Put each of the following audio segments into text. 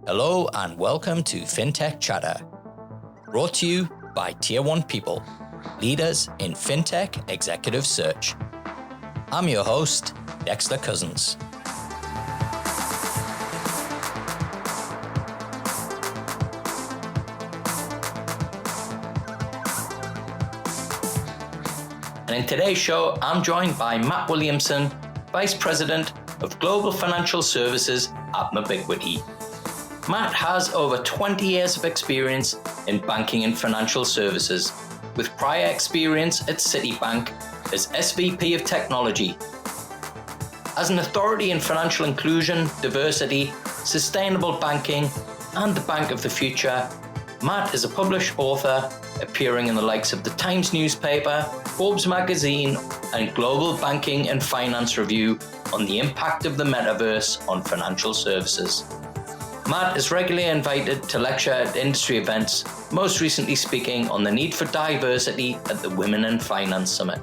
Hello and welcome to Fintech Chatter, brought to you by Tier 1 People, leaders in Fintech executive search. I'm your host, Dexter Cousins. And in today's show, I'm joined by Matt Williamson, Vice President of Global Financial Services at Mobiquity. Matt has over 20 years of experience in banking and financial services, with prior experience at Citi Bank as SVP of Technology. As an authority in financial inclusion, diversity, sustainable banking, and the bank of the future, Matt is a published author appearing in the likes of the Times newspaper, Forbes magazine, and Global Banking and Finance Review on the impact of the Metaverse on financial services. Matt is regularly invited to lecture at industry events, most recently speaking on the need for diversity at the Women in Finance Summit.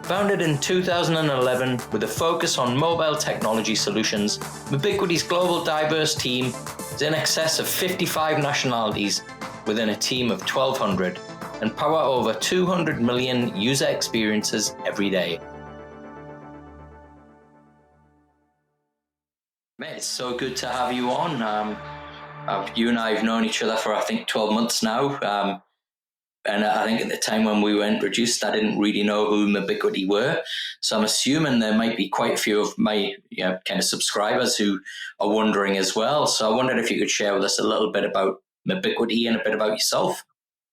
Founded in 2011 with a focus on mobile technology solutions, Mobiquity's global diverse team is in excess of 55 nationalities within a team of 1,200 and power over 200 million user experiences every day. Mate, it's so good to have you on. You and I have known each other for, I think, 12 months now. And I think at the time when we were introduced, I didn't really know who Mobiquity were. So I'm assuming there might be quite a few of my kind of subscribers who are wondering as well. So I wondered if you could share with us a little bit about Mobiquity and a bit about yourself.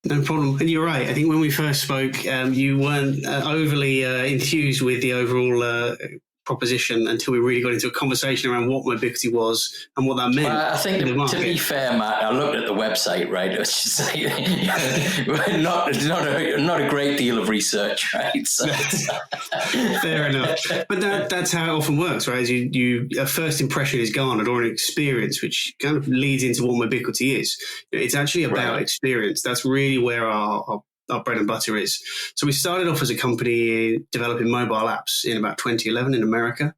No problem. And you're right. I think when we first spoke, you weren't overly enthused with the overall proposition until we really got into a conversation around what Mobiquity was and what that meant. I think, to be fair, Matt, I looked at the website, right? It's just like, not a great deal of research, right? So fair enough. But that's how it often works, right? As a first impression is garnered, or an experience, which kind of leads into what Mobiquity is. It's actually about experience. That's really where our bread and butter is. So we started off as a company developing mobile apps in about 2011 in America.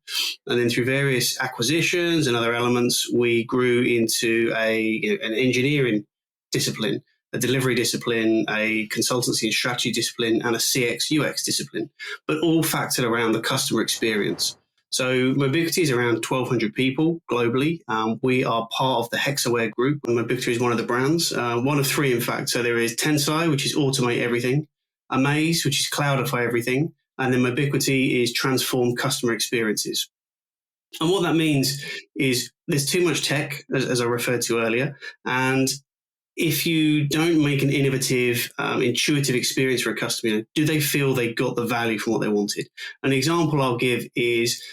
And then through various acquisitions and other elements, we grew into an engineering discipline, a delivery discipline, a consultancy and strategy discipline, and a CX UX discipline, but all factored around the customer experience. So Mobiquity is around 1,200 people globally. We are part of the Hexaware group, and Mobiquity is one of the brands, one of three, in fact. So there is Tensai, which is automate everything, Amaze, which is cloudify everything, and then Mobiquity is transform customer experiences. And what that means is there's too much tech, as I referred to earlier, and if you don't make an innovative, intuitive experience for a customer, do they feel they got the value from what they wanted? An example I'll give is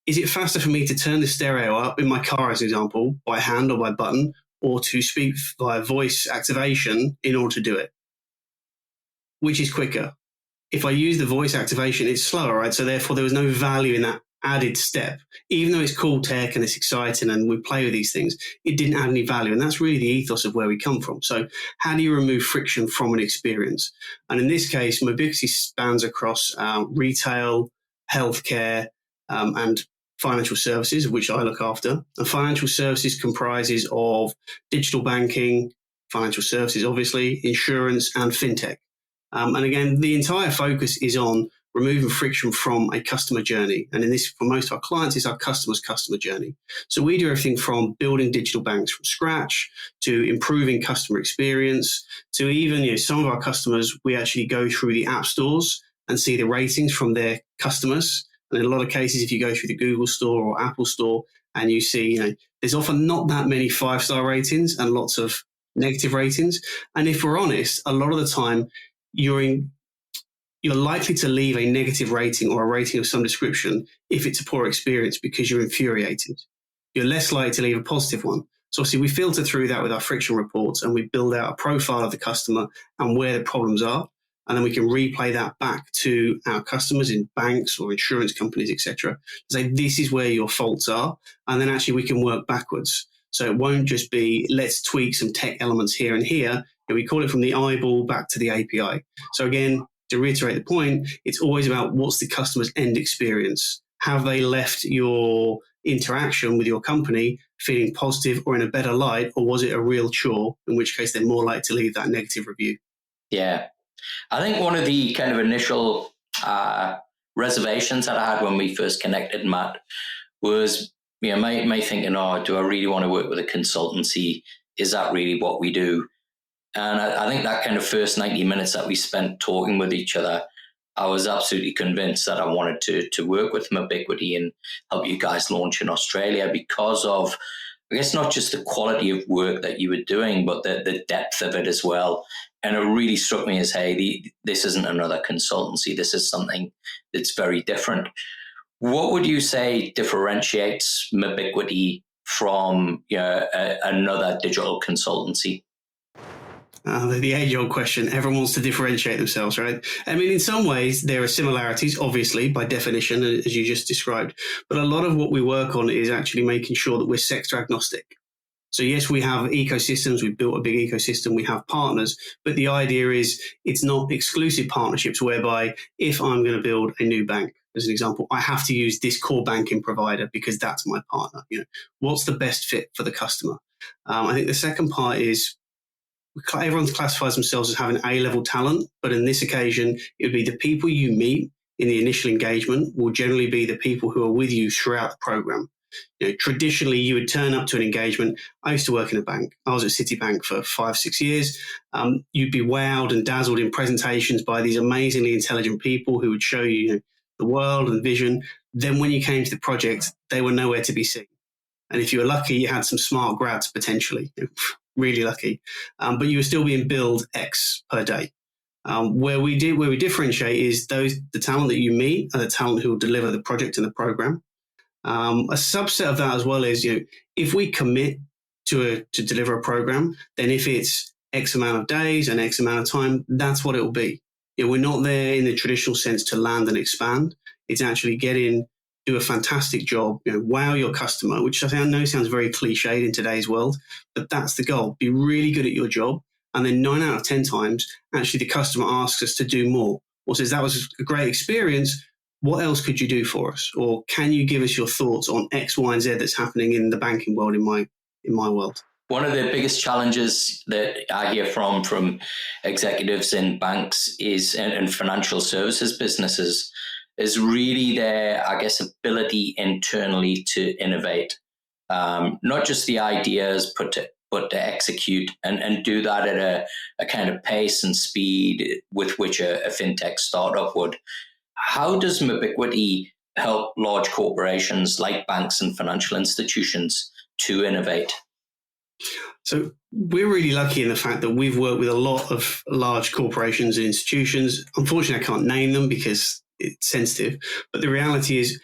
it faster for me to turn the stereo up in my car, as an example, by hand or by button, or to speak via voice activation in order to do it? Which is quicker? If I use the voice activation, it's slower, right? So therefore, there was no value in that added step. Even though it's cool tech and it's exciting and we play with these things, it didn't add any value. And that's really the ethos of where we come from. So how do you remove friction from an experience? And in this case, Mobiquity spans across retail, healthcare, and financial services, which I look after. And financial services comprises of digital banking, financial services, obviously, insurance, and fintech. And again, the entire focus is on removing friction from a customer journey. And in this, for most of our clients, it's our customer's customer journey. So we do everything from building digital banks from scratch to improving customer experience to even, some of our customers, we actually go through the app stores and see the ratings from their customers. And in a lot of cases, if you go through the Google store or Apple store and you see, there's often not that many 5-star ratings and lots of negative ratings. And if we're honest, a lot of the time you're likely to leave a negative rating or a rating of some description if it's a poor experience because you're infuriated. You're less likely to leave a positive one. So obviously we filter through that with our friction reports and we build out a profile of the customer and where the problems are. And then we can replay that back to our customers in banks or insurance companies, etc. Say, this is where your faults are. And then actually we can work backwards. So it won't just be, let's tweak some tech elements here and here. We call it from the eyeball back to the API. So again, to reiterate the point, it's always about what's the customer's end experience. have they left your interaction with your company feeling positive or in a better light, or was it a real chore, in which case they're more likely to leave that negative review? Yeah. I think one of the kind of initial reservations that I had when we first connected, Matt, was my thinking, oh, do I really want to work with a consultancy? Is that really what we do? And I think that kind of first 90 minutes that we spent talking with each other, I was absolutely convinced that I wanted to work with Mobiquity and help you guys launch in Australia because of, I guess, not just the quality of work that you were doing, but the depth of it as well. And it really struck me as, hey, this isn't another consultancy. This is something that's very different. What would you say differentiates Mobiquity from another digital consultancy? The age-old question. Everyone wants to differentiate themselves, right? I mean, in some ways, there are similarities, obviously, by definition, as you just described. But a lot of what we work on is actually making sure that we're sector agnostic. So yes, we have ecosystems. We've built a big ecosystem. We have partners. But the idea is it's not exclusive partnerships whereby if I'm going to build a new bank, as an example, I have to use this core banking provider because that's my partner. What's the best fit for the customer? I think the second part is everyone classifies themselves as having A-level talent, but in this occasion, it would be the people you meet in the initial engagement will generally be the people who are with you throughout the program. Traditionally, you would turn up to an engagement. I used to work in a bank. I was at Citi Bank for 5-6 years. You'd be wowed and dazzled in presentations by these amazingly intelligent people who would show you the world and vision. Then when you came to the project, they were nowhere to be seen. And if you were lucky, you had some smart grads potentially. Really lucky, but you were still being billed X per day. Where we differentiate is the talent that you meet and the talent who will deliver the project and the program. A subset of that as well is, if we commit to deliver a program, then if it's X amount of days and X amount of time, that's what it will be. We're not there in the traditional sense to land and expand. It's actually get in, do a fantastic job, wow your customer, which I know sounds very cliched in today's world, but that's the goal. Be really good at your job. And then 9 out of 10 times, actually the customer asks us to do more or says, that was a great experience. What else could you do for us? Or can you give us your thoughts on X, Y, and Z that's happening in the banking world, in my world? One of the biggest challenges that I hear from executives in banks and financial services businesses is really their, I guess, ability internally to innovate, not just the ideas, but to execute and do that at a kind of pace and speed with which a fintech startup would. How does Mobiquity help large corporations like banks and financial institutions to innovate? So we're really lucky in the fact that we've worked with a lot of large corporations and institutions. Unfortunately, I can't name them because it's sensitive, but the reality is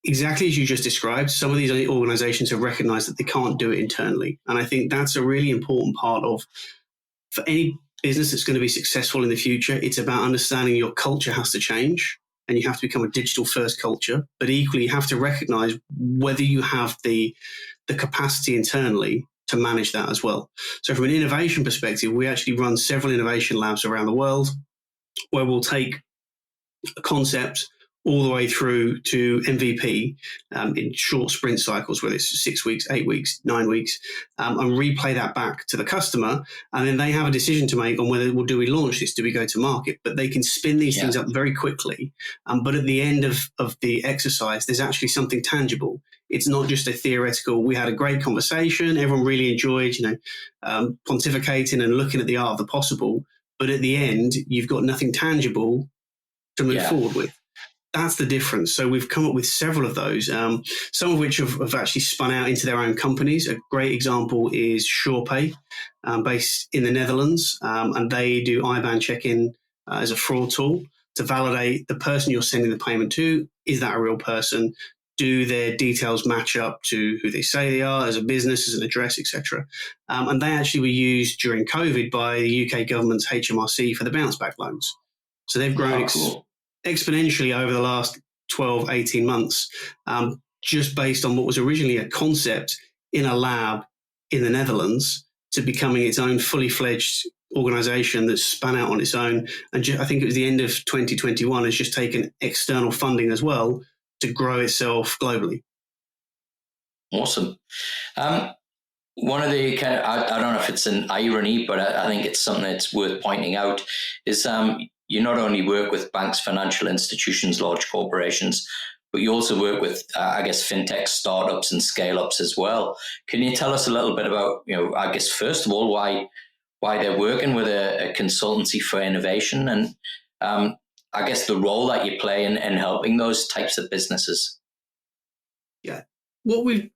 exactly as you just described. Some of these organizations have recognized that they can't do it internally. And I think that's a really important part of, for any business that's going to be successful in the future, it's about understanding your culture has to change and you have to become a digital first culture, but equally you have to recognize whether you have the capacity internally to manage that as well. So from an innovation perspective, we actually run several innovation labs around the world where we'll take a concept all the way through to MVP in short sprint cycles, whether it's 6 weeks, 8 weeks, 9 weeks, and replay that back to the customer. And then they have a decision to make on whether, do we launch this? Do we go to market? But they can spin these things up very quickly. But at the end of the exercise, there's actually something tangible. It's not just a theoretical, we had a great conversation, everyone really enjoyed, pontificating and looking at the art of the possible. But at the end, you've got nothing tangible to move forward with. That's the difference. So we've come up with several of those, some of which have actually spun out into their own companies. A great example is SurePay, based in the Netherlands, and they do IBAN check-in as a fraud tool to validate the person you're sending the payment to. Is that a real person? Do their details match up to who they say they are as a business, as an address, etc.? And they actually were used during COVID by the UK government's HMRC for the bounce back loans. So they've grown exponentially over the last 12, 18 months, just based on what was originally a concept in a lab in the Netherlands to becoming its own fully fledged organization that's spun out on its own. And I think it was the end of 2021 has just taken external funding as well to grow itself globally. Awesome. One of the kind of, I don't know if it's an irony, but I think it's something that's worth pointing out, is you not only work with banks, financial institutions, large corporations, but you also work with, I guess, fintech startups and scale-ups as well. Can you tell us a little bit about, I guess, first of all, why they're working with a consultancy for innovation, and I guess the role that you play in helping those types of businesses? Yeah. What we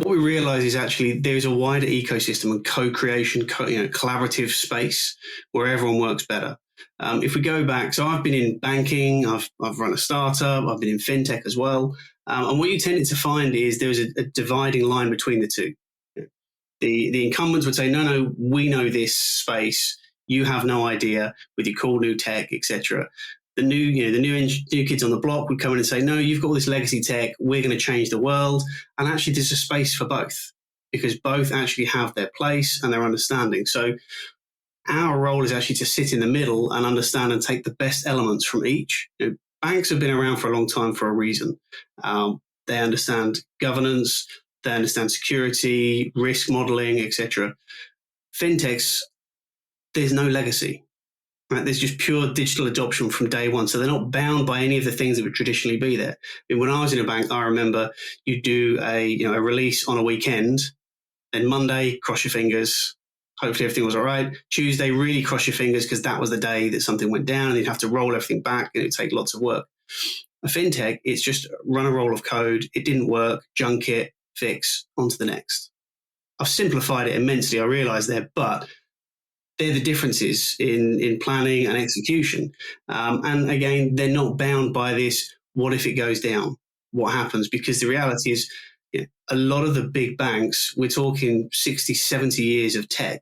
realize is actually there's a wider ecosystem and co-creation, collaborative space where everyone works better. If we go back, so I've been in banking, I've run a startup, I've been in fintech as well. And what you tended to find is there was a dividing line between the two. The incumbents would say, no, we know this space. You have no idea with your cool new tech, etc. The new kids on the block would come in and say, no, you've got all this legacy tech. We're going to change the world. And actually, there's a space for both, because both actually have their place and their understanding. So our role is actually to sit in the middle and understand and take the best elements from each. Banks have been around for a long time for a reason. They understand governance, they understand security, risk modeling, etc. Fintechs, there's no legacy. Right? There's just pure digital adoption from day one. So they're not bound by any of the things that would traditionally be there. I mean, when I was in a bank, I remember you do a release on a weekend, then Monday, cross your fingers. Hopefully everything was all right. Tuesday, really cross your fingers, because that was the day that something went down and you'd have to roll everything back and it'd take lots of work. A fintech, it's just run a roll of code. It didn't work, junk it, fix, on to the next. I've simplified it immensely, I realize there, but they're the differences in planning and execution. And again, they're not bound by this, what if it goes down? What happens? Because the reality is, a lot of the big banks, we're talking 60, 70 years of tech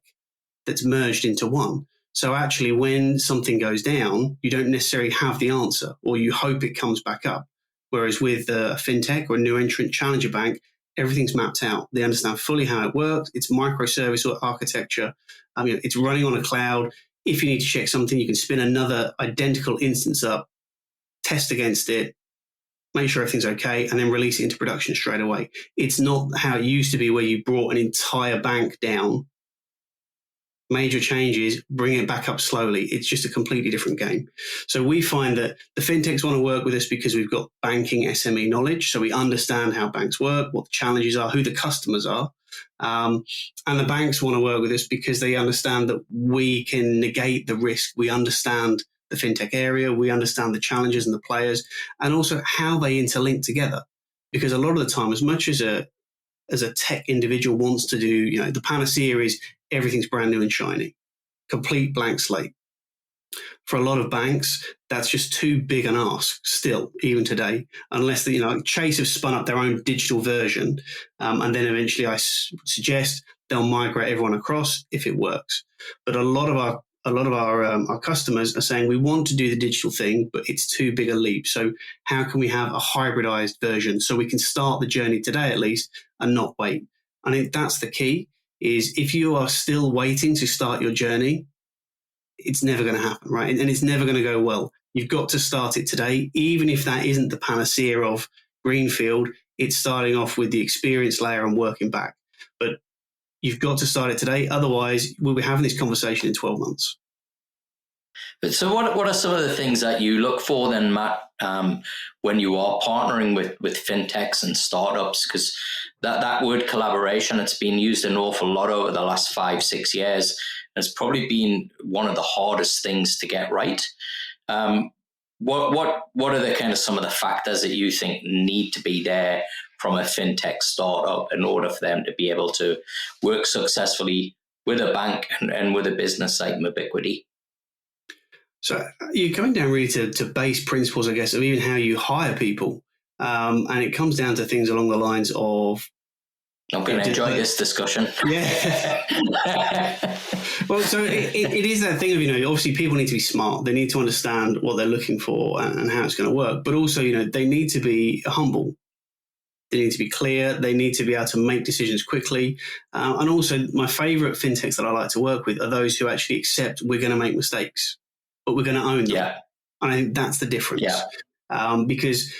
that's merged into one. So actually, when something goes down, you don't necessarily have the answer, or you hope it comes back up. Whereas with a fintech or a new entrant challenger bank, everything's mapped out. They understand fully how it works. It's microservice or architecture. It's running on a cloud. If you need to check something, you can spin another identical instance up, test against it, make sure everything's okay, and then release it into production straight away. It's not how it used to be, where you brought an entire bank down, major changes, bring it back up slowly. It's just a completely different game. So we find that the fintechs want to work with us because we've got banking SME knowledge. So we understand how banks work, what the challenges are, who the customers are. And the banks want to work with us because they understand that we can negate the risk. We understand the fintech area, we understand the challenges and the players, and also how they interlink together. Because a lot of the time, as much as a tech individual wants to do, the panacea is everything's brand new and shiny, complete blank slate. For a lot of banks, that's just too big an ask still, even today, unless Chase have spun up their own digital version. And then eventually I suggest they'll migrate everyone across if it works. But a lot of our customers are saying, we want to do the digital thing, but it's too big a leap. So how can we have a hybridized version so we can start the journey today at least and not wait? I think that's the key, is if you are still waiting to start your journey, it's never going to happen, right? And it's never going to go well. You've got to start it today, even if that isn't the panacea of greenfield. It's starting off with the experience layer and working back. But you've got to start it today. Otherwise, we'll be having this conversation in 12 months. So what are some of the things that you look for then, Matt, when you are partnering with fintechs and startups? Because that word collaboration, it's been used an awful lot over the last 5-6 years. It's probably been one of the hardest things to get right. What are the kind of some of the factors that you think need to be there from a fintech startup in order for them to be able to work successfully with a bank and with a business like Mobiquity? So you're coming down really to base principles, I guess, of even how you hire people. And it comes down to things along the lines of... I'm going to enjoy this discussion. Yeah. Well, so it is that thing of, obviously people need to be smart. They need to understand what they're looking for and how it's going to work. But also, they need to be humble. They need to be clear. They need to be able to make decisions quickly. And also, my favorite fintechs that I like to work with are those who actually accept we're going to make mistakes, but we're going to own them. Yeah. And I think that's the difference. Yeah. Because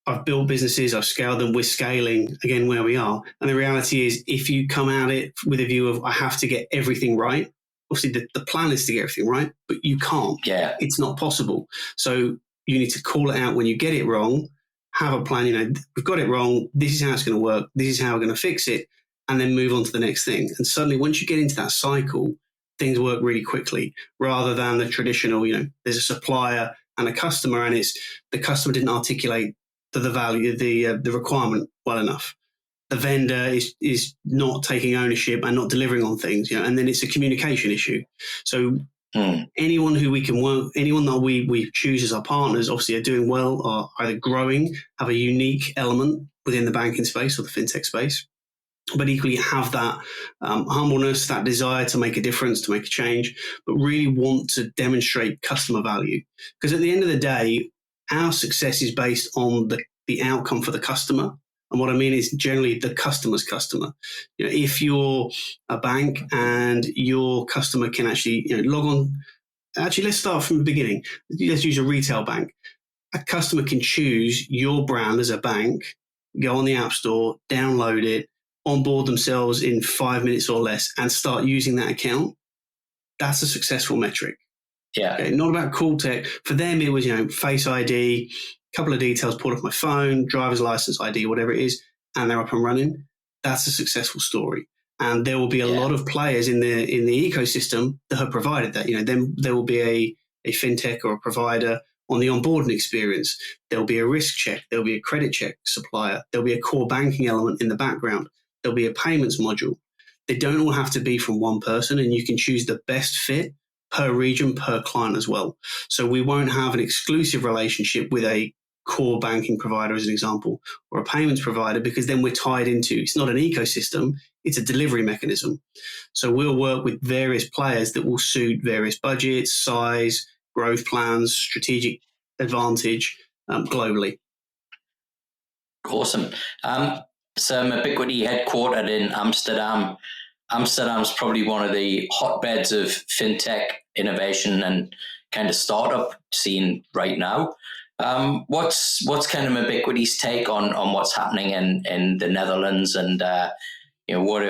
I've built businesses, I've scaled them, we're scaling again where we are. And the reality is, if you come at it with a view of I have to get everything right, obviously the plan is to get everything right, but you can't. Yeah. It's not possible. So you need to call it out when you get it wrong, have a plan, we've got it wrong, this is how it's going to work, this is how we're going to fix it, and then move on to the next thing. And suddenly once you get into that cycle, things work really quickly rather than the traditional, there's a supplier and a customer, and it's the customer didn't articulate the value, the requirement well enough. The vendor is not taking ownership and not delivering on things, and then it's a communication issue. So anyone who we can work, anyone that we choose as our partners, obviously are doing well, are either growing, have a unique element within the banking space or the fintech space, but equally have that humbleness, that desire to make a difference, to make a change, but really want to demonstrate customer value. Because at the end of the day, our success is based on the outcome for the customer. And what I mean is generally the customer's customer. If you're a bank and your customer can actually log on, actually let's start from the beginning. Let's use a retail bank. A customer can choose your brand as a bank, go on the App Store, download it, onboard themselves in 5 minutes or less and start using that account. That's a successful metric. Yeah. Okay, not about cool tech. For them, it was, Face ID, a couple of details pulled off my phone, driver's license ID, whatever it is, and they're up and running. That's a successful story. And there will be a lot of players in the ecosystem that have provided that. Then there will be a fintech or a provider on the onboarding experience. There'll be a risk check. There'll be a credit check supplier. There'll be a core banking element in the background. There'll be a payments module. They don't all have to be from one person, and you can choose the best fit per region, per client as well. So we won't have an exclusive relationship with a core banking provider, as an example, or a payments provider, because then we're tied into, it's not an ecosystem, it's a delivery mechanism. So we'll work with various players that will suit various budgets, size, growth plans, strategic advantage globally. Awesome. So Mobiquity headquartered in Amsterdam. Amsterdam's probably one of the hotbeds of fintech innovation and kind of startup scene right now. What's kind of Mobiquity's take on what's happening in the Netherlands, and what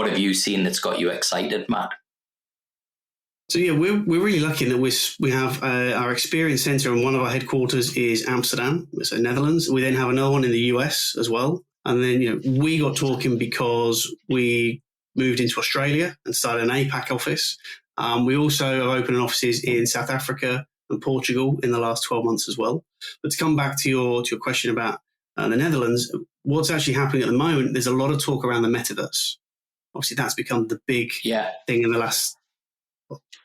have you seen that's got you excited, Matt? So we're really lucky that we have our experience center, and one of our headquarters is Amsterdam, so Netherlands. We then have another one in the US as well. And then, we got talking because we moved into Australia and started an APAC office. We also have opened offices in South Africa and Portugal in the last 12 months as well. But to come back to your question about the Netherlands, what's actually happening at the moment, there's a lot of talk around the Metaverse. Obviously, that's become the big thing in the last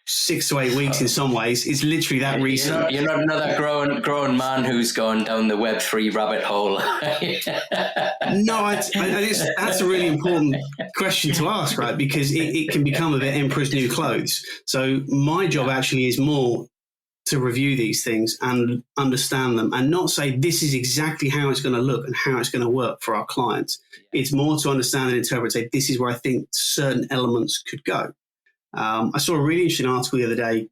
6 to 8 weeks in some ways. It's literally that recent. You're not another grown man who's gone down the Web3 rabbit hole. No, that's a really important question to ask, right? Because it can become a bit Emperor's New Clothes. So my job actually is more to review these things and understand them, and not say this is exactly how it's going to look and how it's going to work for our clients. It's more to understand and interpret, say, this is where I think certain elements could go. I saw a really interesting article the other day,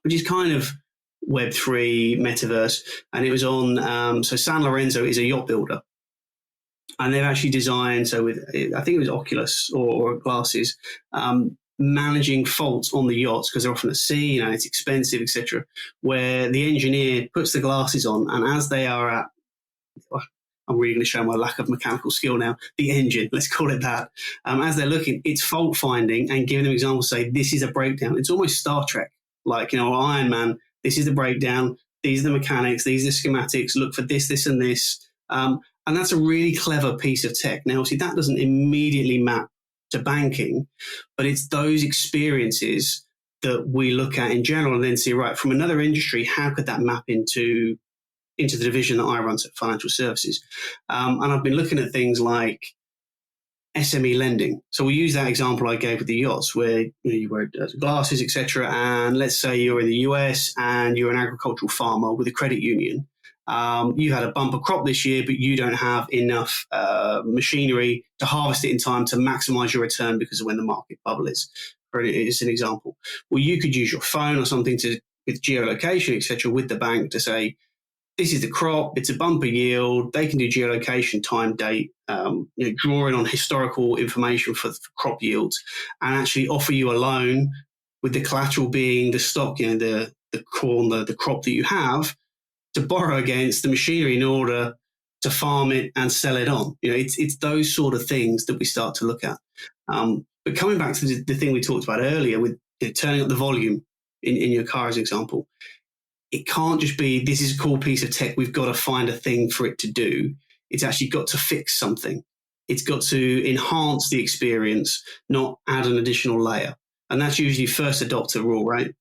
which is kind of Web3, Metaverse, and it was on, so San Lorenzo is a yacht builder. And they've actually designed, so with, I think it was Oculus or glasses, managing faults on the yachts because they're often at sea, it's expensive, etc., where the engineer puts the glasses on, and as they are at, I'm really going to show my lack of mechanical skill now, the engine, let's call it that. As they're looking, it's fault finding and giving them examples, say, this is a breakdown. It's almost Star Trek, like, Iron Man, this is the breakdown, these are the mechanics, these are the schematics, look for this, this, and this. And that's a really clever piece of tech. Now, obviously, that doesn't immediately map to banking, but it's those experiences that we look at in general and then see, right, from another industry, how could that map into the division that I run, so financial services. And I've been looking at things like SME lending. So we use that example I gave with the yachts where you wear glasses, etc. And let's say you're in the US and you're an agricultural farmer with a credit union. You had a bumper crop this year, but you don't have enough machinery to harvest it in time to maximize your return because of when the market bubble is. It's an example. Well, you could use your phone or something with geolocation, etc., with the bank to say, this is the crop, it's a bumper yield. They can do geolocation, time, date, drawing on historical information for crop yields, and actually offer you a loan with the collateral being the stock, the corn, the crop that you have, to borrow against the machinery in order to farm it and sell it on. It's those sort of things that we start to look at. But coming back to the thing we talked about earlier with turning up the volume in your car as an example, it can't just be, this is a cool piece of tech, we've got to find a thing for it to do. It's actually got to fix something. It's got to enhance the experience, not add an additional layer. And that's usually first adopter rule, right?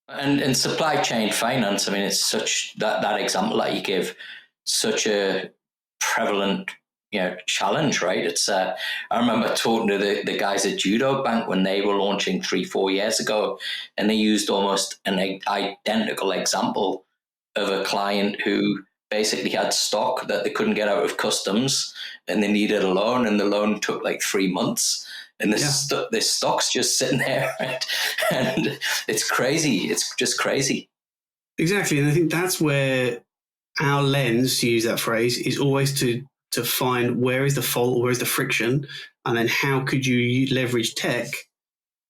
And supply chain finance, I mean, it's such that example that you give, such a prevalent challenge, right? It's I remember talking to the guys at Judo Bank when they were launching 3-4 years ago, and they used almost an identical example of a client who basically had stock that they couldn't get out of customs, and they needed a loan, and the loan took like 3 months, and this stock's just sitting there, right? And it's crazy. It's just crazy. Exactly, and I think that's where our lens, to use that phrase, is always to find where is the fault, where is the friction, and then how could you leverage tech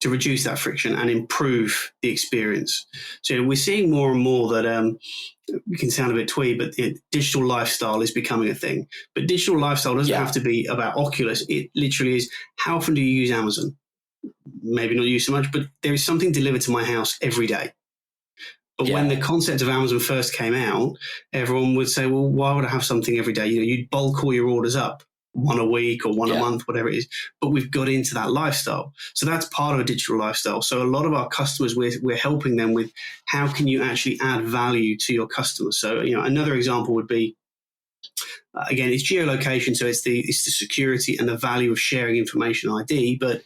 to reduce that friction and improve the experience. So we're seeing more and more that it can sound a bit twee, but digital lifestyle is becoming a thing. But digital lifestyle doesn't have to be about Oculus. It literally is, how often do you use Amazon? Maybe not use so much, but there is something delivered to my house every day. But when the concept of Amazon first came out, everyone would say, well, why would I have something every day? You'd bulk all your orders up, one a week or one a month, whatever it is. But we've got into that lifestyle. So that's part of a digital lifestyle. So a lot of our customers, we're helping them with how can you actually add value to your customers. So, another example would be, again, it's geolocation. So it's the security and the value of sharing information ID, but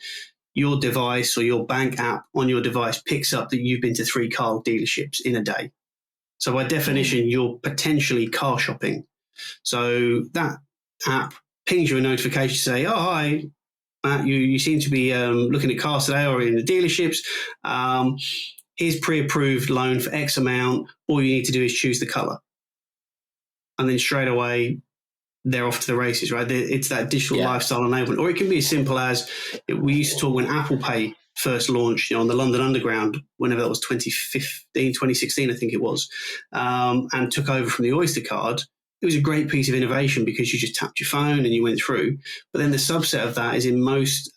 your device or your bank app on your device picks up that you've been to 3 car dealerships in a day. So by definition, you're potentially car shopping. So that app pings you a notification to say, oh, hi, Matt, you seem to be looking at cars today or in the dealerships. Here's pre-approved loan for X amount. All you need to do is choose the color. And then straight away, they're off to the races, right? It's that digital lifestyle enablement. Or it can be as simple as, we used to talk when Apple Pay first launched, on the London Underground, whenever that was 2015, 2016, I think it was, and took over from the Oyster card. It was a great piece of innovation because you just tapped your phone and you went through. But then the subset of that is in most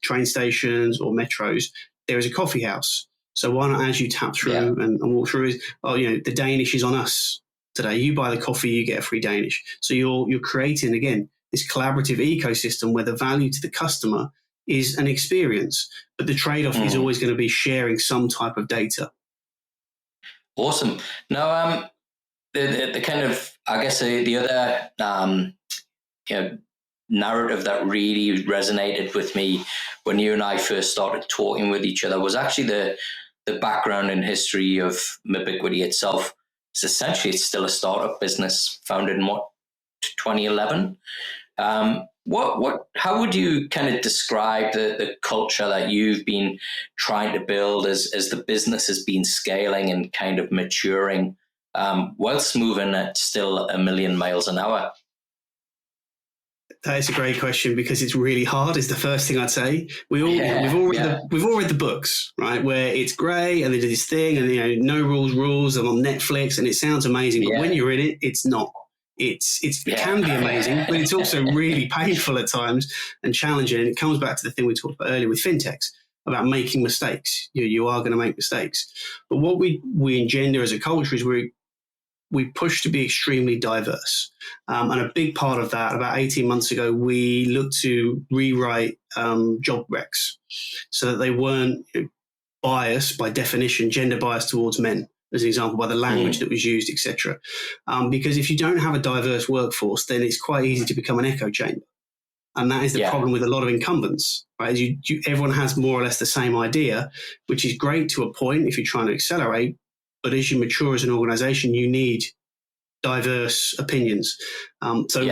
train stations or metros, there is a coffee house. So why not, as you tap through and walk through, the Danish is on us today. You buy the coffee, you get a free Danish. So you're creating, again, this collaborative ecosystem where the value to the customer is an experience, but the trade-off is always going to be sharing some type of data. Awesome. Now, the kind of, I guess, the other narrative that really resonated with me when you and I first started talking with each other was actually the background and history of Mobiquity itself. It's still a startup business founded in 2011. How would you kind of describe the culture that you've been trying to build as the business has been scaling and kind of maturing, whilst moving at still 1 million miles an hour? That is a great question because it's really hard, is the first thing I'd say. We've all read the books, right, where it's great and they do this thing and, no rules and on Netflix and it sounds amazing. But when you're in it, it's not. It can be amazing, but it's also really painful at times and challenging. And it comes back to the thing we talked about earlier with fintechs, about making mistakes. You are going to make mistakes. But what we engender as a culture is we push to be extremely diverse. And a big part of that, about 18 months ago, we looked to rewrite job recs so that they weren't biased, by definition, gender biased towards men, as an example, by the language that was used, etc. Because if you don't have a diverse workforce, then it's quite easy to become an echo chamber. And that is the problem with a lot of incumbents, right? Everyone has more or less the same idea, which is great to a point if you're trying to accelerate. But as you mature as an organization, you need diverse opinions.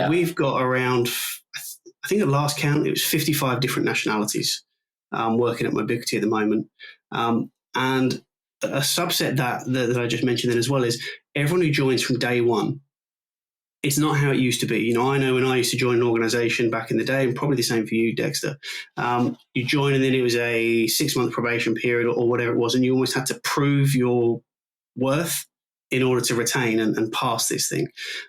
We've got around, I think at last count, it was 55 different nationalities working at Mobiquity at the moment. And a subset that I just mentioned then as well is everyone who joins from day one. It's not how it used to be. I know when I used to join an organization back in the day, and probably the same for you, Dexter, you join and then it was a 6-month probation period or whatever it was, and you almost had to prove your worth in order to retain and pass this thing.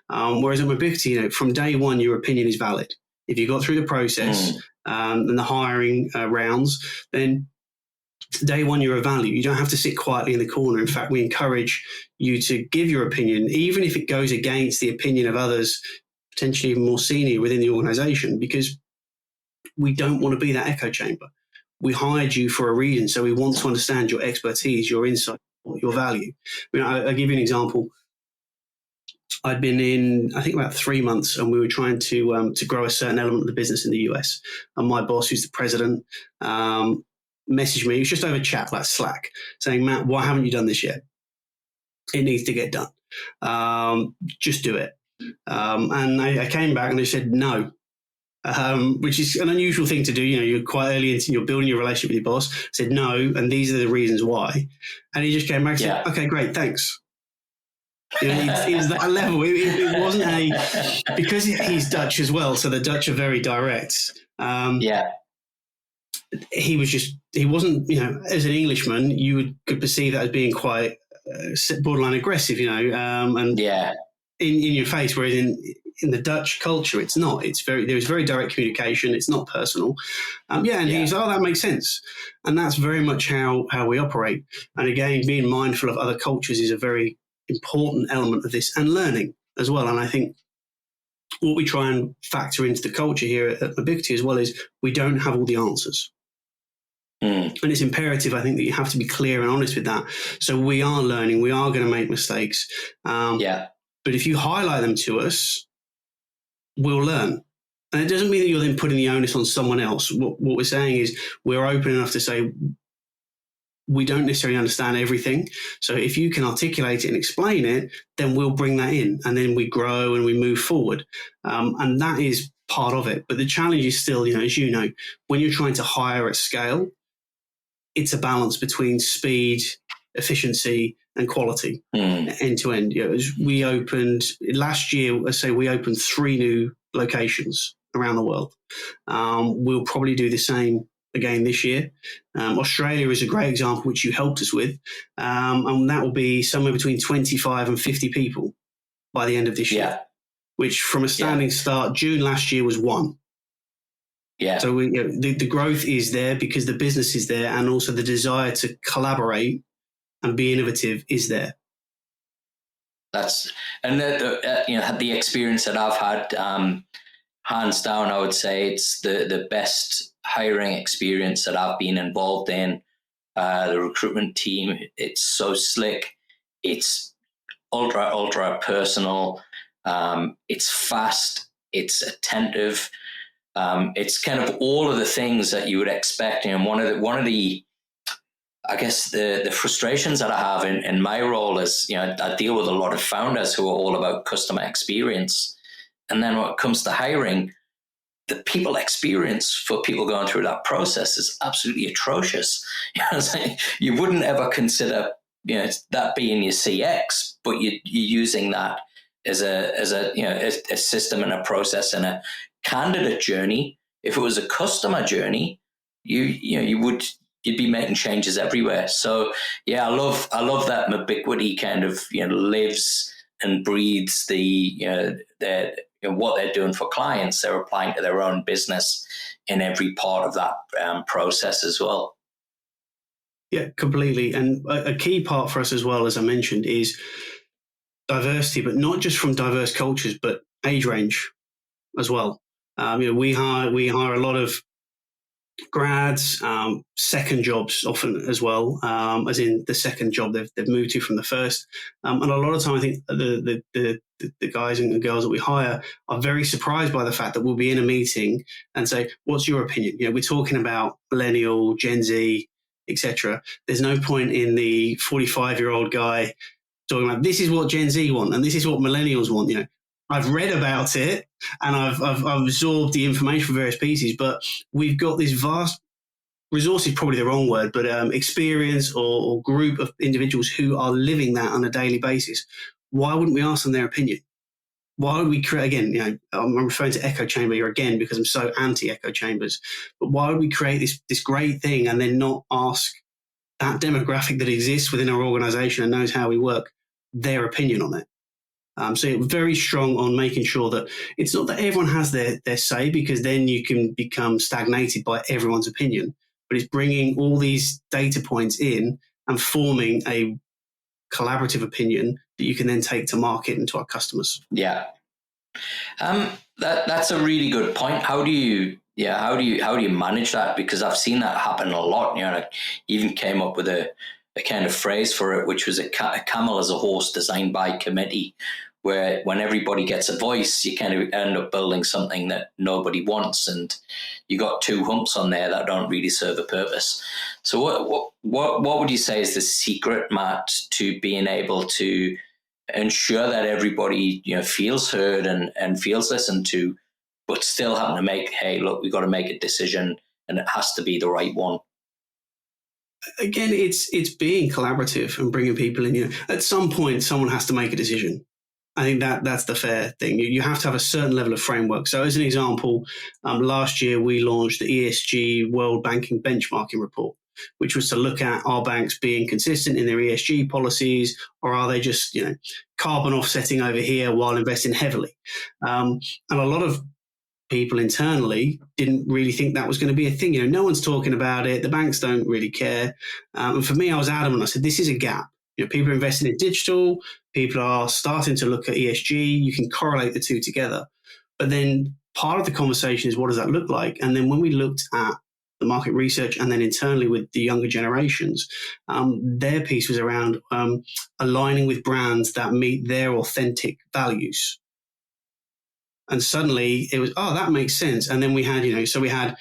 Whereas at Mobiquity, from day one, your opinion is valid. If you got through the process and the hiring rounds, then day one, you're of value. You don't have to sit quietly in the corner. In fact, we encourage you to give your opinion, even if it goes against the opinion of others, potentially even more senior within the organization, because we don't want to be that echo chamber. We hired you for a reason. So we want to understand your expertise, your insight, your value. I'll give you an example. I'd been in, I think, about 3 months, and we were trying to grow a certain element of the business in the US. And my boss, who's the president, messaged me. It was just over chat, like Slack, saying, "Matt, why haven't you done this yet? It needs to get done. Just do it." And I came back and they said no, which is an unusual thing to do. You're quite early into, you're building your relationship with your boss. I said no, and these are the reasons why. And he just came back and said, "Okay, great, thanks." It was that level. It wasn't because he's Dutch as well, so the Dutch are very direct. He wasn't, as an Englishman, you could perceive that as being quite borderline aggressive, and in your face, whereas in the Dutch culture, it's not. There's very direct communication. It's not personal. He's, that makes sense. And that's very much how we operate. And again, being mindful of other cultures is a very important element of this, and learning as well. And I think what we try and factor into the culture here at Mobiquity as well is we don't have all the answers. And it's imperative, I think, that you have to be clear and honest with that. So we are learning, we are going to make mistakes. But if you highlight them to us, we'll learn. And it doesn't mean that you're then putting the onus on someone else. What we're saying is we're open enough to say we don't necessarily understand everything. So if you can articulate it and explain it, then we'll bring that in, and then we grow and we move forward. And that is part of it. But the challenge is still, as you know, when you're trying to hire at scale, it's a balance between speed, efficiency, and quality end to end. We opened last year, we opened 3 new locations around the world. We'll probably do the same again this year. Australia is a great example, which you helped us with. And that will be somewhere between 25 and 50 people by the end of this year, which from a standing start, June last year was 1. So the growth is there because the business is there, and also the desire to collaborate and be innovative is there. The experience that I've had, hands down, I would say it's the best hiring experience that I've been involved in. The recruitment team, it's so slick. It's ultra personal. It's fast. It's attentive. It's kind of all of the things that you would expect. And one of the I guess the frustrations that I have in my role is, I deal with a lot of founders who are all about customer experience. And then when it comes to hiring, the people experience for people going through that process is absolutely atrocious. You wouldn't ever consider, that being your CX, but you're using that as a system and a process and a candidate journey. If it was a customer journey, you'd be making changes everywhere. So I love that Mobiquity kind of lives and breathes what they're doing for clients. They're applying to their own business in every part of that process as well. Yeah, completely. And a key part for us as well, as I mentioned, is diversity, but not just from diverse cultures, but age range as well. We hire a lot of grads, second jobs often as well, as in the second job they've moved to from the first. And a lot of time, I think the guys and the girls that we hire are very surprised by the fact that we'll be in a meeting and say, "What's your opinion?" We're talking about millennial, Gen Z, etc. There's no point in the 45-year-old guy talking about this is what Gen Z want and this is what millennials want. I've read about it and I've absorbed the information from various pieces, but we've got this vast resource is probably the wrong word, but experience or group of individuals who are living that on a daily basis, why wouldn't we ask them their opinion? Why would we create, again, I'm referring to echo chamber here again because I'm so anti-echo chambers, but why would we create this great thing and then not ask that demographic that exists within our organization and knows how we work, their opinion on it? So it was very strong on making sure that it's not that everyone has their say, because then you can become stagnated by everyone's opinion, but it's bringing all these data points in and forming a collaborative opinion that you can then take to market and to our customers. Yeah. That's a really good point. How do you manage that? Because I've seen that happen a lot. I even came up with a kind of phrase for it, which was a camel as a horse designed by committee, where when everybody gets a voice, you kind of end up building something that nobody wants, and you got two humps on there that don't really serve a purpose. So what would you say is the secret, Matt, to being able to ensure that everybody feels heard and feels listened to, but still having to make, hey, look, we've got to make a decision and it has to be the right one? Again, it's being collaborative and bringing people in. At some point, someone has to make a decision. I think that's the fair thing. You have to have a certain level of framework. So as an example, last year we launched the ESG World Banking Benchmarking Report, which was to look at, are banks being consistent in their ESG policies, or are they just carbon offsetting over here while investing heavily? And a lot of people internally didn't really think that was going to be a thing. No one's talking about it. The banks don't really care. And for me, I was adamant. I said, this is a gap. People are investing in digital. People are starting to look at ESG. You can correlate the two together. But then part of the conversation is, what does that look like? And then when we looked at the market research and then internally with the younger generations, their piece was around aligning with brands that meet their authentic values. And suddenly it was, that makes sense. And then we had, we had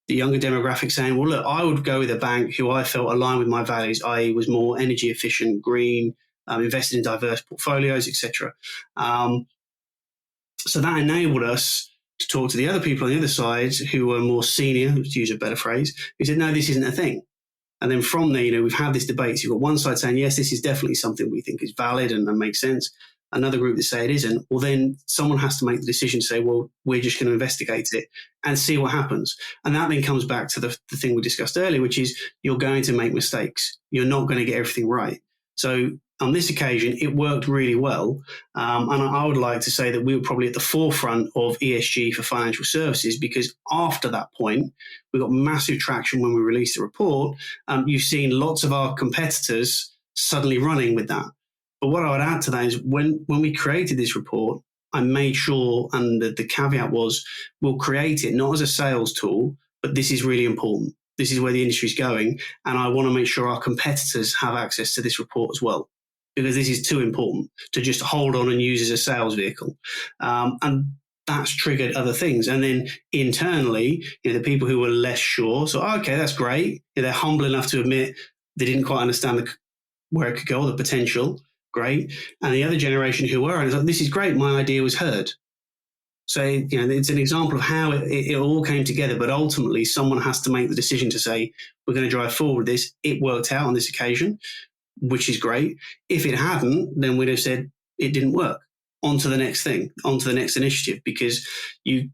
the younger demographic saying, well, look, I would go with a bank who I felt aligned with my values, i.e. was more energy efficient, green, invested in diverse portfolios, etc. So that enabled us to talk to the other people on the other side who were more senior, to use a better phrase, who said, no, this isn't a thing. And then from there, we've had this debate. So you've got one side saying, yes, this is definitely something we think is valid and makes sense. Another group that say it isn't. Well, then someone has to make the decision to say, well, we're just going to investigate it and see what happens. And that then comes back to the thing we discussed earlier, which is you're going to make mistakes. You're not going to get everything right. So on this occasion, it worked really well. And I would like to say that we were probably at the forefront of ESG for financial services, because after that point, we got massive traction when we released the report. You've seen lots of our competitors suddenly running with that. But what I would add to that is when we created this report, I made sure, and the caveat was, we'll create it not as a sales tool, but this is really important. This is where the industry is going. And I want to make sure our competitors have access to this report as well, because this is too important to just hold on and use as a sales vehicle. And that's triggered other things. And then internally, the people who were less sure, so, okay, that's great. They're humble enough to admit they didn't quite understand where it could go, the potential. Great. And the other generation who were, like, this is great. My idea was heard. So, it's an example of how it all came together. But ultimately, someone has to make the decision to say, we're going to drive forward with this. It worked out on this occasion, which is great. If it hadn't, then we'd have said it didn't work. On to the next thing, on to the next initiative, because you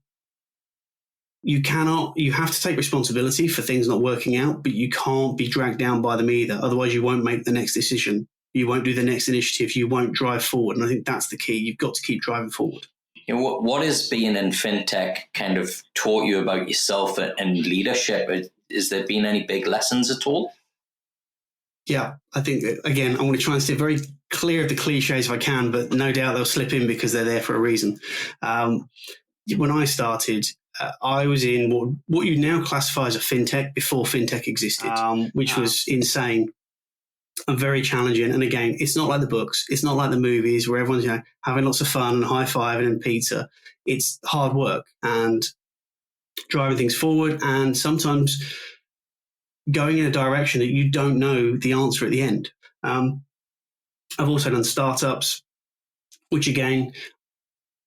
have to take responsibility for things not working out, but you can't be dragged down by them either. Otherwise, you won't make the next decision. You won't do the next initiative. You won't drive forward. And I think that's the key. You've got to keep driving forward. What has being in fintech kind of taught you about yourself and leadership? Has there been any big lessons at all? Yeah, I think, again, I'm going to try and stay very clear of the cliches if I can, but no doubt they'll slip in because they're there for a reason. When I started, I was in what you now classify as a fintech before fintech existed, which was insane. And very challenging. And again, it's not like the books. It's not like the movies where everyone's having lots of fun and high-fiving and pizza. It's hard work and driving things forward, and sometimes going in a direction that you don't know the answer at the end. I've also done startups, which again,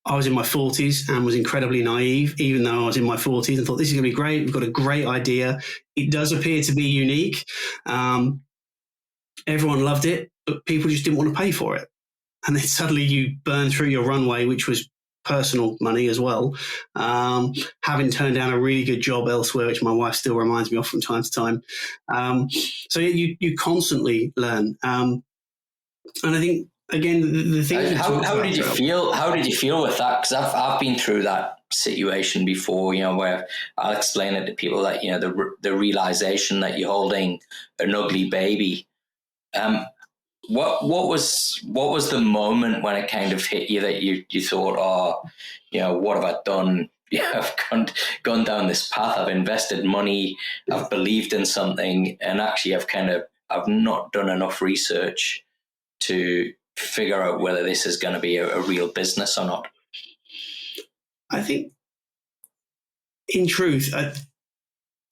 I was in my 40s and was incredibly naive, even though I was in my 40s, and thought this is going to be great. We've got a great idea. It does appear to be unique. Everyone loved it, but people just didn't want to pay for it. And then suddenly you burn through your runway, which was personal money as well, having turned down a really good job elsewhere, which my wife still reminds me of from time to time. So you constantly learn. And I think, again, the thing. How did you feel? How did you feel with that? Because I've been through that situation before. Where I'll explain it to people that the realization that you're holding an ugly baby. What was the moment when it kind of hit you that you thought, what have I done? I've gone down this path. I've invested money. I've believed in something, and actually, I've not done enough research to figure out whether this is going to be a real business or not. I think, in truth,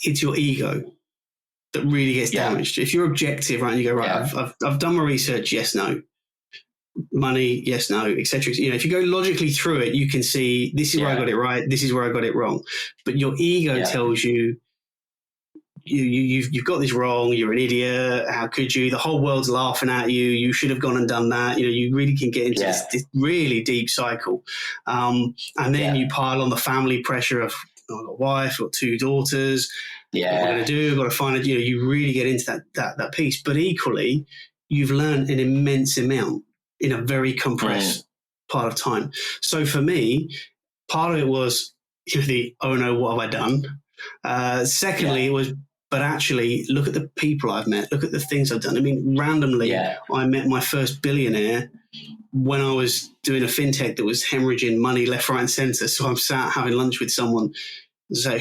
it's your ego that really gets damaged. If you're objective, right, and you go, right, I've done my research, yes, no. Money, yes, no, etc. If you go logically through it, you can see this is where I got it right, this is where I got it wrong. But your ego tells you, you've got this wrong, you're an idiot, how could you? The whole world's laughing at you, you should have gone and done that. You really can get into this really deep cycle. And then you pile on the family pressure of, I've got a wife, I've got 2 daughters, what am I going to do? I've got to find it. You really get into that piece. But equally, you've learned an immense amount in a very compressed part of time. So for me, part of it was the, oh no, what have I done? Secondly, it was, but actually look at the people I've met, look at the things I've done. I mean, randomly, I met my first billionaire when I was doing a fintech that was hemorrhaging money left, right, and center. So I'm sat having lunch with someone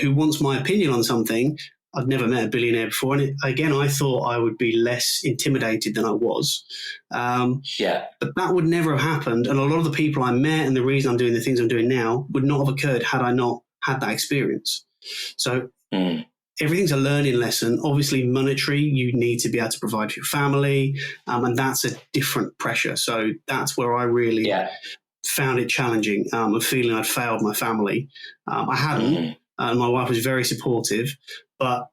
who wants my opinion on something. I'd never met a billionaire before. And again, I thought I would be less intimidated than I was. But that would never have happened. And a lot of the people I met and the reason I'm doing the things I'm doing now would not have occurred had I not had that experience. So everything's a learning lesson. Obviously, monetary, you need to be able to provide for your family. And that's a different pressure. So that's where I really found it challenging, of feeling I'd failed my family. I hadn't. My wife was very supportive, but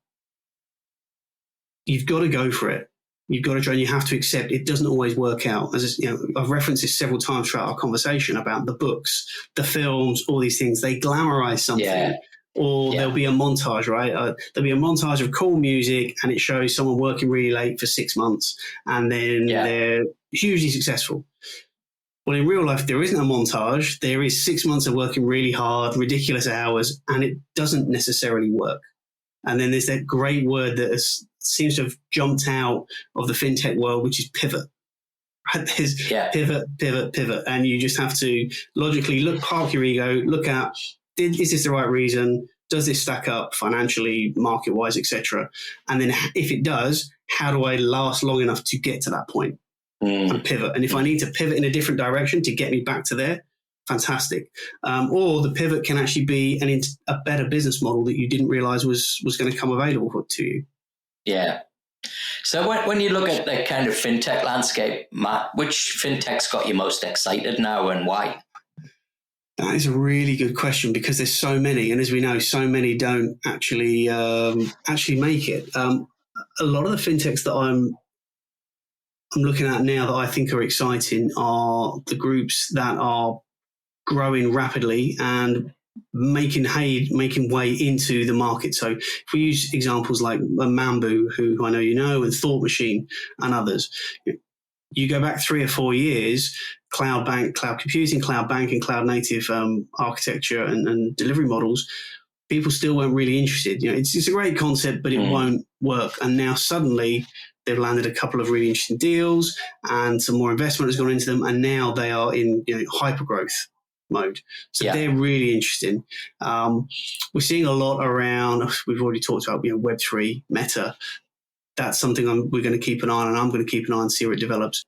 you've got to go for it. You've got to try, and you have to accept it doesn't always work out. As I've referenced this several times throughout our conversation about the books, the films, all these things. They glamorize something, or there'll be a montage, right? There'll be a montage of cool music, and it shows someone working really late for 6 months, and then they're hugely successful. Well, in real life, there isn't a montage. There is 6 months of working really hard, ridiculous hours, and it doesn't necessarily work. And then there's that great word that seems to have jumped out of the fintech world, which is pivot. Right? There's pivot. And you just have to logically park your ego, look at, is this the right reason? Does this stack up financially, market-wise, etc.? And then if it does, how do I last long enough to get to that point? And pivot. And if I need to pivot in a different direction to get me back to there, fantastic. Or the pivot can actually be a better business model that you didn't realize was going to come available to you. Yeah. So when you look at the kind of fintech landscape, Matt, which fintech's got you most excited now and why? That is a really good question because there's so many. And as we know, so many don't actually make it. A lot of the fintechs that I'm looking at now that I think are exciting are the groups that are growing rapidly and making way into the market. So if we use examples like Mambu, who I know you know, and Thought Machine and others, you go back 3 or 4 years, cloud computing, cloud banking, cloud native architecture and delivery models, people still weren't really interested. It's a great concept, but it won't work. And now suddenly they've landed a couple of really interesting deals and some more investment has gone into them. And now they are in hyper growth mode. So they're really interesting. We're seeing a lot around, we've already talked about Web3, Meta. That's something we're going to keep an eye on, and I'm going to keep an eye on and see where it develops.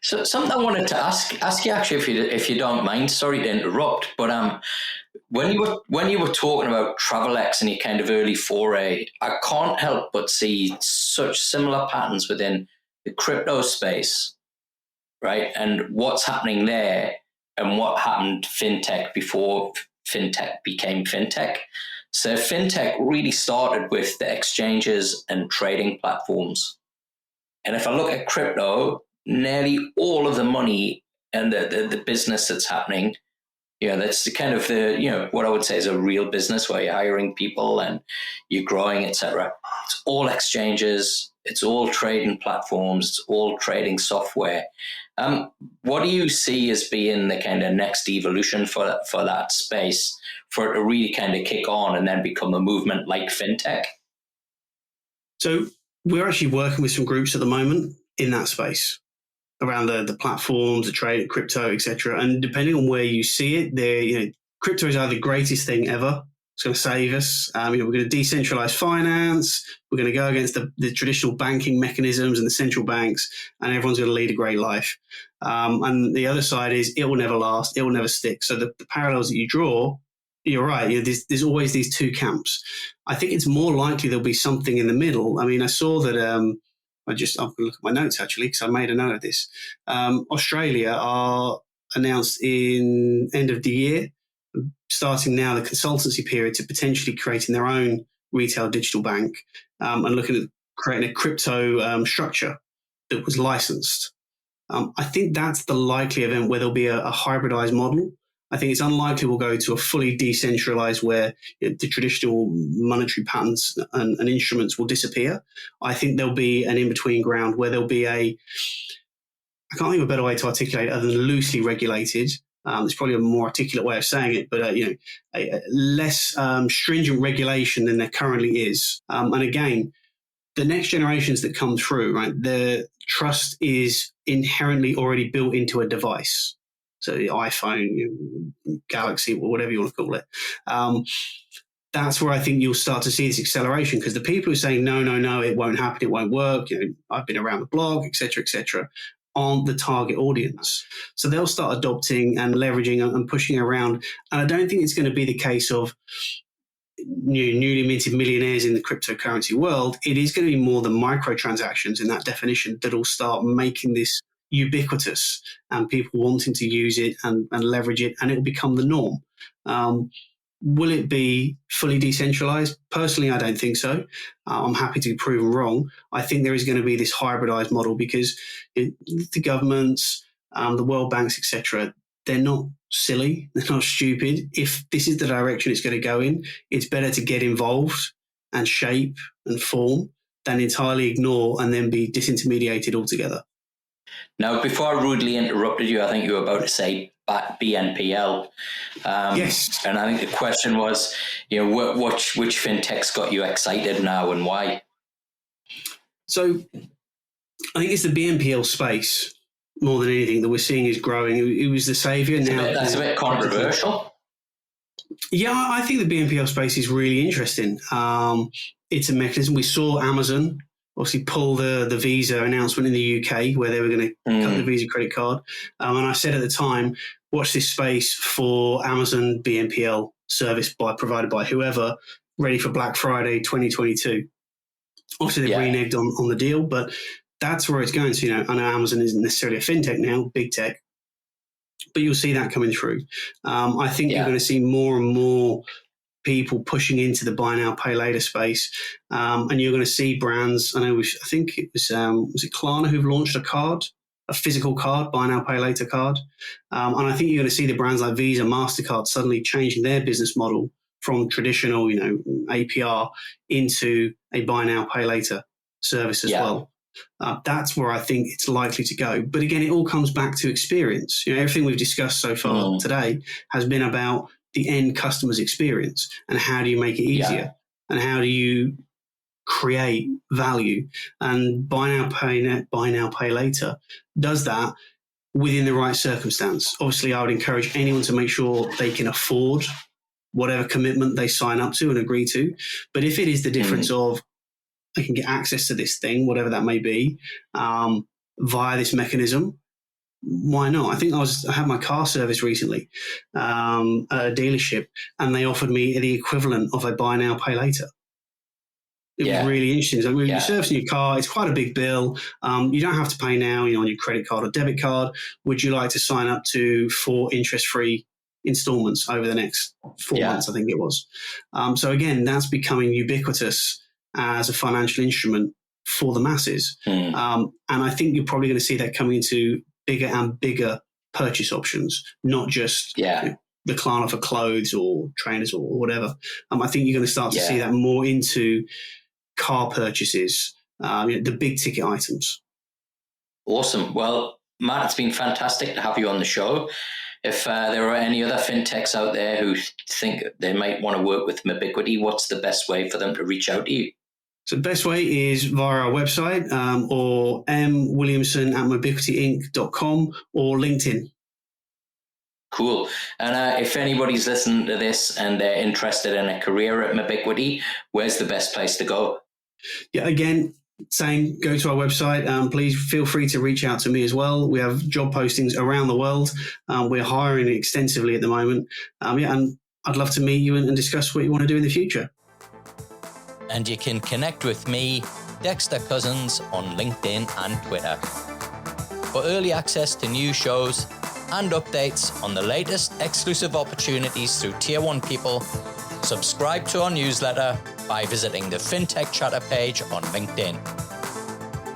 So something I wanted to ask you actually, if you don't mind, sorry to interrupt, but when you were talking about TravelX and your kind of early foray, I can't help but see such similar patterns within the crypto space, right? And what's happening there and what happened fintech before fintech became fintech. So fintech really started with the exchanges and trading platforms. And if I look at crypto, nearly all of the money and the business that's happening, that's the kind of what I would say is a real business where you're hiring people and you're growing, etc. It's all exchanges, it's all trading platforms, it's all trading software. What do you see as being the kind of next evolution for that space, for it to really kind of kick on and then become a movement like fintech? So we're actually working with some groups at the moment in that space around the platforms, the trade, crypto, etc. And depending on where you see it, crypto is either the greatest thing ever. It's going to save us. We're going to decentralize finance. We're going to go against the traditional banking mechanisms and the central banks, and everyone's going to lead a great life. And the other side is it will never last. It will never stick. So the parallels that you draw, you're right. There's always these two camps. I think it's more likely there'll be something in the middle. I mean, I saw that I'll look at my notes actually because I made a note of this. Australia are announced in end of the year, starting now the consultancy period to potentially creating their own retail digital bank and looking at creating a crypto structure that was licensed. I think that's the likely event where there'll be a hybridized model. I think it's unlikely we'll go to a fully decentralized where the traditional monetary patterns and instruments will disappear. I think there'll be an in-between ground where there'll be I can't think of a better way to articulate it other than loosely regulated. It's probably a more articulate way of saying it, but a less stringent regulation than there currently is. And again, the next generations that come through, right, the trust is inherently already built into a device. So the iPhone, Galaxy, or whatever you want to call it. That's where I think you'll start to see this acceleration, because the people who are saying, no, it won't happen, it won't work, I've been around the block, et cetera, aren't the target audience. So they'll start adopting and leveraging and pushing around. And I don't think it's going to be the case of newly minted millionaires in the cryptocurrency world. It is going to be more the microtransactions in that definition that will start making this ubiquitous and people wanting to use it and leverage it, and it will become the norm. Will it be fully decentralized? Personally, I don't think so. I'm happy to be proven wrong. I think there is going to be this hybridized model because the governments, the World Banks, etc., they're not silly. They're not stupid. If this is the direction it's going to go in, it's better to get involved and shape and form than entirely ignore and then be disintermediated altogether. Now, before I rudely interrupted you, I think you were about to say BNPL. Yes. And I think the question was, which fintechs got you excited now and why? So I think it's the BNPL space more than anything that we're seeing is growing. It was the savior. That's a bit controversial. Yeah, I think the BNPL space is really interesting. It's a mechanism. We saw Amazon obviously pull the Visa announcement in the UK where they were going to cut the Visa credit card. And I said at the time, watch this space for Amazon BNPL service provided by whoever, ready for Black Friday 2022. Obviously, they've reneged on the deal, but that's where it's going to. I know Amazon isn't necessarily a fintech now, big tech, but you'll see that coming through. I think you're going to see more and more people pushing into the buy now, pay later space. And you're going to see brands. I think it was it Klarna who've launched a physical card, buy now, pay later card. And I think you're going to see the brands like Visa, MasterCard suddenly changing their business model from traditional, APR into a buy now, pay later service as well. That's where I think it's likely to go. But again, it all comes back to experience. Everything we've discussed so far today has been about the end customer's experience and how do you make it easier and how do you create value. And buy now, pay later does that within the right circumstance. Obviously, I would encourage anyone to make sure they can afford whatever commitment they sign up to and agree to. But if it is the difference of I can get access to this thing, whatever that may be, via this mechanism, why not? I think I had my car service recently at a dealership, and they offered me the equivalent of a buy now, pay later. It was really interesting. So when you're servicing your car, it's quite a big bill. You don't have to pay now, on your credit card or debit card. Would you like to sign up to 4 interest-free installments over the next 4 months, I think it was. So again, that's becoming ubiquitous as a financial instrument for the masses. And I think you're probably going to see that coming into bigger and bigger purchase options, not just the Klarna for clothes or trainers or whatever. I think you're going to start to see that more into car purchases, the big ticket items. Awesome. Well, Matt, it's been fantastic to have you on the show. If there are any other fintechs out there who think they might want to work with Mobiquity, what's the best way for them to reach out to you? So the best way is via our website or mwilliamson@mobiquityinc.com or LinkedIn. Cool. And if anybody's listening to this and they're interested in a career at Mobiquity, where's the best place to go? Yeah, again, same, go to our website. Please feel free to reach out to me as well. We have job postings around the world. We're hiring extensively at the moment. And I'd love to meet you and discuss what you want to do in the future. And you can connect with me, Dexter Cousins, on LinkedIn and Twitter. For early access to new shows and updates on the latest exclusive opportunities through Tier 1 people, subscribe to our newsletter by visiting the Fintech Chatter page on LinkedIn.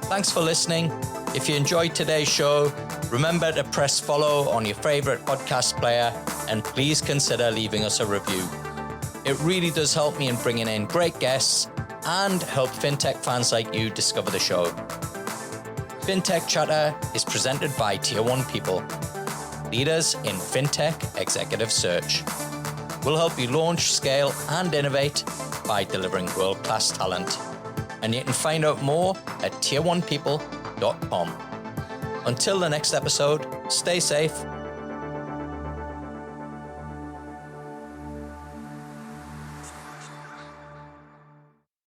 Thanks for listening. If you enjoyed today's show, remember to press follow on your favorite podcast player and please consider leaving us a review. It really does help me in bringing in great guests and help fintech fans like you discover the show. Fintech Chatter is presented by Tier 1 people, leaders in fintech executive search. We'll help you launch, scale, and innovate by delivering world-class talent. And you can find out more at tier1people.com. Until the next episode, stay safe